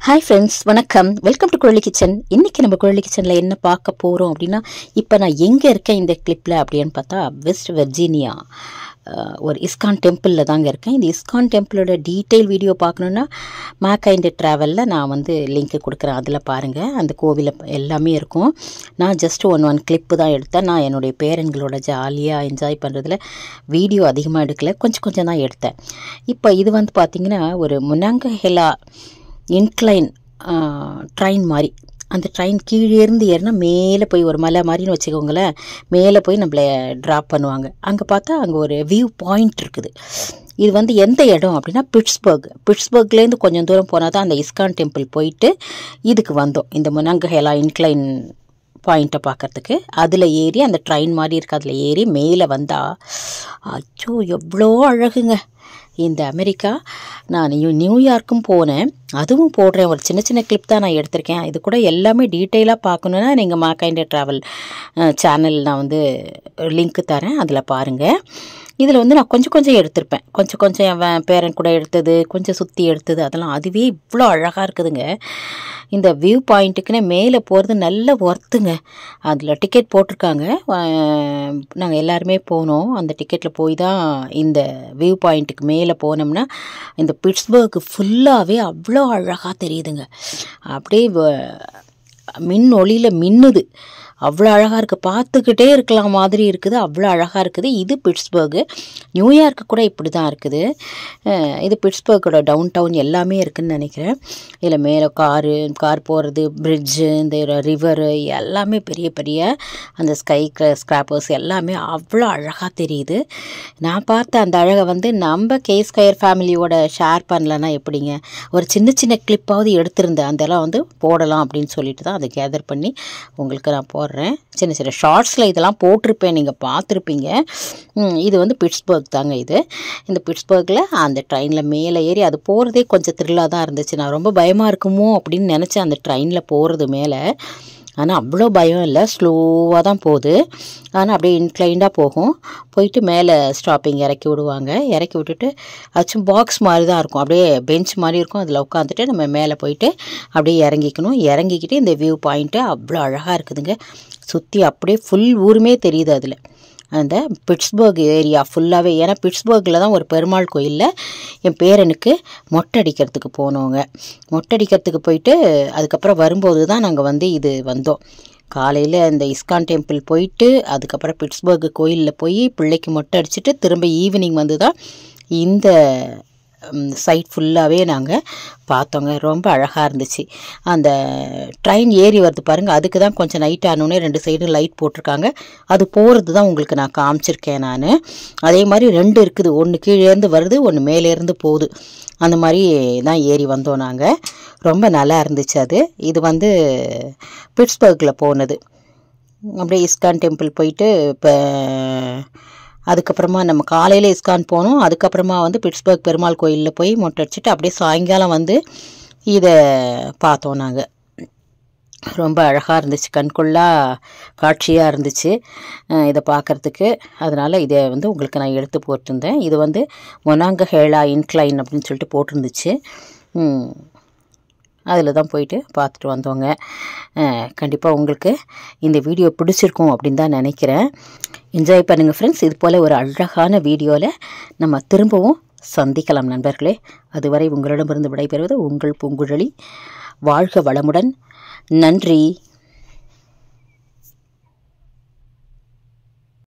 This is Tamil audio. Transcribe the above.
ஹாய் ஃப்ரெண்ட்ஸ், வணக்கம். Welcome to Kuzhali kitchen. இன்றைக்கி நம்ம குழலி கிச்சனில் என்ன பார்க்க போகிறோம் அப்படின்னா, இப்போ நான் எங்கே இருக்கேன் இந்த கிளிப்பில் அப்படின்னு பார்த்தா வெஸ்ட் வெர்ஜீனியா ஒரு இஸ்கான் டெம்பிளில் தாங்க இருக்கேன். இந்த இஸ்கான் டெம்பிளோட டீட்டெயில் வீடியோ பார்க்கணுன்னா மேக்கைண்ட் ட்ராவலில் நான் வந்து லிங்க்கு கொடுக்குறேன். அதில் பாருங்கள், அந்த கோவிலில் எல்லாமே இருக்கும். நான் ஜஸ்ட் ஒன் கிளிப்பு தான் எடுத்தேன். நான் என்னுடைய பேரன்களோட ஜாலியாக என்ஜாய் பண்ணுறதுல வீடியோ அதிகமாக எடுக்கலை, கொஞ்சம் தான் எடுத்தேன். இப்போ இது வந்து பார்த்திங்கன்னா ஒரு முனாங்கஹெலா இன்க்ளைன் ட்ரெயின் மாதிரி. அந்த ட்ரெயின் கீழே இருந்து ஏறினா மேலே போய் ஒரு மலை மாதிரின்னு வச்சுக்கோங்களேன், மேலே போய் நம்மளை ட்ராப் பண்ணுவாங்க. அங்கே பார்த்தா அங்கே ஒரு வியூ பாயிண்ட் இருக்குது. இது வந்து எந்த இடம் அப்படின்னா பிட்ஸ்பர்க்லேருந்து கொஞ்சம் தூரம் போனால் தான் அந்த இஸ்கான் டெம்பிள் போயிட்டு இதுக்கு வந்தோம், இந்த முனாங்கஹெலா இன்க்ளைன் பாயிண்ட்டை பார்க்குறதுக்கு. அதில் ஏறி அந்த ட்ரெயின் மாதிரி இருக்குது, அதில் ஏறி மேலே வந்தால் அச்சோ எவ்வளோ அழகுங்க இந்த அமெரிக்கா. நான் நியூயார்க்கும் போனேன், அதுவும் போடுறேன். ஒரு சின்ன கிளிப் தான் நான் எடுத்திருக்கேன். இது கூட எல்லாமே டீட்டெயிலாக பார்க்கணுன்னா நீங்கள் மேக்கைண்ட் ட்ராவல் சேனல் நான் வந்து லிங்க்கு தரேன், அதில் பாருங்கள். இதில் வந்து நான் கொஞ்சம் எடுத்திருப்பேன், கொஞ்சம் என் பேரன் கூட எடுத்தது, கொஞ்சம் சுற்றி எடுத்தது, அதெல்லாம் அதுவே இவ்வளோ அழகாக இருக்குதுங்க. இந்த வியூ பாயிண்ட்டுக்குன்னே மேலே போகிறது நல்ல ஒர்த்துங்க. அதில் டிக்கெட் போட்டிருக்காங்க, நாங்கள் எல்லாருமே போனோம். அந்த டிக்கெட்டில் போய் தான் இந்த வியூ பாயிண்ட்டுக்கு மேலே போனோம்னா இந்த பிட்ஸ்பர்க் ஃபுல்லாகவே அவ்வளோ அழகாக தெரியுதுங்க. அப்படியே மின் ஒளியில் மின்னுது, அவ்வளோ அழகாக இருக்குது. பார்த்துக்கிட்டே இருக்கலாம் மாதிரி இருக்குது, அவ்வளோ அழகாக இருக்குது. இது பிட்ஸ்பர்கு. நியூயார்க்கு கூட இப்படி தான் இருக்குது. இது பிட்ஸ்பர்க்கோட டவுன் டவுன் எல்லாமே இருக்குதுன்னு நினைக்கிறேன். இதில் மேலே கார் போகிறது, பிரிட்ஜு, இந்த ரிவரு எல்லாமே பெரிய அந்த ஸ்கை ஸ்கிராப்பர்ஸ் எல்லாமே அவ்வளோ அழகாக தெரியுது. நான் பார்த்த அந்த அழகை வந்து நம்ம கேஸ்கயர் ஃபேமிலியோட ஷேர் பண்ணலன்னா எப்படிங்க, ஒரு சின்ன கிளிப்பாவது எடுத்திருந்தேன், அதெல்லாம் வந்து போடலாம் அப்படின்னு சொல்லிட்டு தான் அதை கேதர் பண்ணி உங்களுக்கு நான் போடுறேன். சின்ன ஷார்ட்ஸில் இதெல்லாம் போட்டிருப்பேன், நீங்கள் பார்த்துருப்பீங்க. இது வந்து பிட்ஸ்பர்க் தாங்க. இந்த பிட்ஸ்பர்க்கில் அந்த ட்ரெயினில் மேலே ஏறி அது போகிறதே கொஞ்சம் த்ரில்லாக தான் இருந்துச்சு. நான் ரொம்ப பயமாக இருக்குமோ அப்படின்னு நினச்சேன் அந்த ட்ரெயினில் போகிறது மேலே. ஆனால் அவ்வளோ பயம் இல்லை, ஸ்லோவாக தான் போகுது. ஆனால் அப்படியே இன்க்ளைண்டாக போயிட்டு மேலே ஸ்டாப்பிங் இறக்கி விடுவாங்க. இறக்கி விட்டுட்டு ஆச்சும் பாக்ஸ் மாதிரி தான் இருக்கும், அப்படியே பெஞ்ச் மாதிரி இருக்கும். அதில் உட்காந்துட்டு நம்ம மேலே போயிட்டு அப்படியே இறங்கிக்கிட்டு இந்த வியூ பாயிண்ட்டு அவ்வளோ அழகாக இருக்குதுங்க. சுற்றி அப்படியே ஃபுல் ஊருமே தெரியுது அதில், அந்த பிட்ஸ்பர்க் ஏரியா ஃபுல்லாகவே. ஏன்னா பிட்ஸ்பர்க்கில் தான் ஒரு பெருமாள் கோயிலில் என் பேரனுக்கு மொட்டை அடிக்கிறதுக்கு போனோங்க. மொட்டை அடிக்கிறதுக்கு போயிட்டு அதுக்கப்புறம் வரும்போது தான் நாங்கள் வந்து வந்தோம். காலையில் இந்த இஸ்கான் டெம்பிள் போயிட்டு அதுக்கப்புறம் பிட்ஸ்பர்க் கோயிலில் போய் பிள்ளைக்கு மொட்டை அடிச்சுட்டு திரும்ப ஈவினிங் வந்து தான் இந்த சைட் ஃபுல்லாகவே நாங்கள் பார்த்தோங்க. ரொம்ப அழகாக இருந்துச்சு. அந்த ட்ரெயின் ஏறி வருது பாருங்கள், அதுக்கு தான் கொஞ்சம் நைட் ஆனோடனே 2 சைடும் லைட் போட்டிருக்காங்க. அது போகிறது தான் உங்களுக்கு நான் காமிச்சிருக்கேன் நான். அதே மாதிரி 2 இருக்குது, ஒன்று கீழேருந்து வருது, ஒன்று மேலேருந்து போகுது. அந்த மாதிரி தான் ஏறி வந்தோம் நாங்கள். ரொம்ப நல்லா இருந்துச்சு அது. இது வந்து பிட்ஸ்பர்க்கில் போனது. அப்படியே இஸ்கான் டெம்பிள் போயிட்டு இப்போ அதுக்கப்புறமா நம்ம காலையில் இஸ்கான் போனோம். அதுக்கப்புறமா வந்து பிட்ஸ்பர்க் பெருமாள் கோயிலில் போய் மொட்டை அடிச்சுட்டு அப்படியே சாயங்காலம் வந்து இதை பார்த்தோம் நாங்கள். ரொம்ப அழகாக இருந்துச்சு, கண்கொள்ளா காட்சியாக இருந்துச்சு இதை பார்க்குறதுக்கு. அதனால் இதை வந்து உங்களுக்கு நான் எடுத்து போட்டிருந்தேன். இது வந்து முனாங்கஹெலா இன்க்ளைன் அப்படின்னு சொல்லிட்டு போட்டிருந்துச்சு. அதில் தான் போயிட்டு பார்த்துட்டு வந்தோங்க. கண்டிப்பாக உங்களுக்கு இந்த வீடியோ பிடிச்சிருக்கும் அப்படின்னு தான் நினைக்கிறேன். என்ஜாய் பண்ணுங்கள் ஃப்ரெண்ட்ஸ். இது போல் ஒரு அழகான வீடியோவில் நம்ம திரும்பவும் சந்திக்கலாம் நண்பர்களே. அதுவரை உங்களிடமிருந்து விடைபெறுவது உங்கள் பூங்குழலி. வாழ்க வளமுடன். நன்றி.